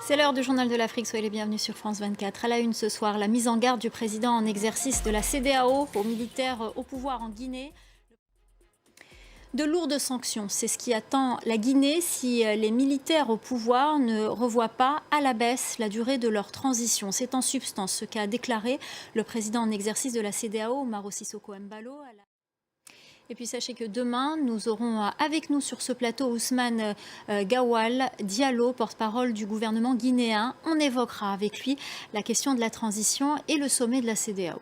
C'est l'heure du journal de l'Afrique, soyez les bienvenus sur France 24. À la une ce soir, la mise en garde du président en exercice de la CEDEAO aux militaires au pouvoir en Guinée. De lourdes sanctions, c'est ce qui attend la Guinée si les militaires au pouvoir ne revoient pas à la baisse la durée de leur transition. C'est en substance ce qu'a déclaré le président en exercice de la CEDEAO, Umaro Sissoco Embalo. Et puis sachez que demain, nous aurons avec nous sur ce plateau Ousmane Gawal Diallo, porte-parole du gouvernement guinéen. On évoquera avec lui la question de la transition et le sommet de la CEDEAO.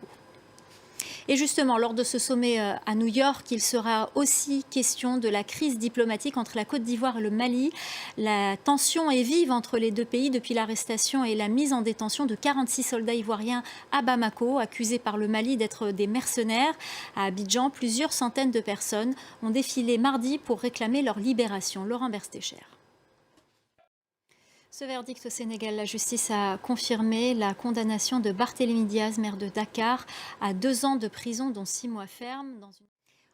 Et justement, lors de ce sommet à New York, il sera aussi question de la crise diplomatique entre la Côte d'Ivoire et le Mali. La tension est vive entre les deux pays depuis l'arrestation et la mise en détention de 46 soldats ivoiriens à Bamako, accusés par le Mali d'être des mercenaires. À Abidjan, plusieurs centaines de personnes ont défilé mardi pour réclamer leur libération. Laurent Berstécher. Ce verdict au Sénégal, la justice a confirmé la condamnation de Barthélémy Diaz, maire de Dakar, à 2 ans de prison, dont 6 mois fermes.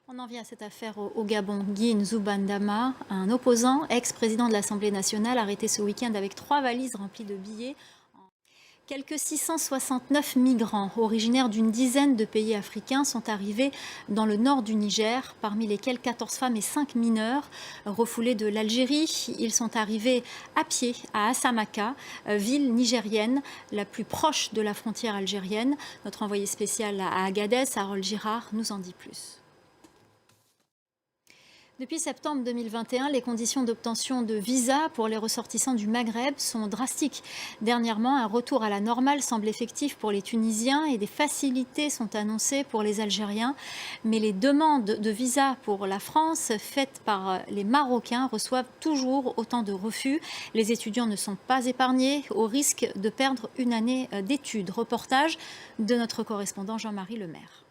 On en vient à cette affaire au Gabon. Guy Nzoubandama, un opposant, ex-président de l'Assemblée nationale, arrêté ce week-end avec 3 valises remplies de billets. Quelques 669 migrants originaires d'une dizaine de pays africains sont arrivés dans le nord du Niger, parmi lesquels 14 femmes et 5 mineurs. Refoulés de l'Algérie, ils sont arrivés à pied à Assamaka, ville nigérienne la plus proche de la frontière algérienne. Notre envoyé spécial à Agadez, Harold Girard, nous en dit plus. Depuis septembre 2021, les conditions d'obtention de visa pour les ressortissants du Maghreb sont drastiques. Dernièrement, un retour à la normale semble effectif pour les Tunisiens et des facilités sont annoncées pour les Algériens. Mais les demandes de visa pour la France faites par les Marocains reçoivent toujours autant de refus. Les étudiants ne sont pas épargnés au risque de perdre une année d'études. Reportage de notre correspondant Jean-Marie Lemaire.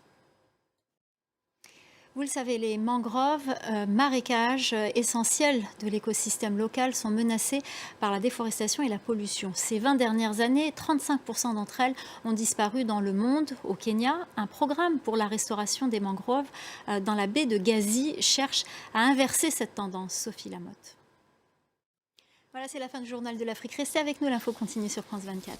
Vous le savez, les mangroves, marécages essentiels de l'écosystème local, sont menacés par la déforestation et la pollution. Ces 20 dernières années, 35% d'entre elles ont disparu dans le monde. Au Kenya, un programme pour la restauration des mangroves dans la baie de Gazi cherche à inverser cette tendance. Sophie Lamotte. Voilà, c'est la fin du journal de l'Afrique. Restez avec nous, l'info continue sur France 24.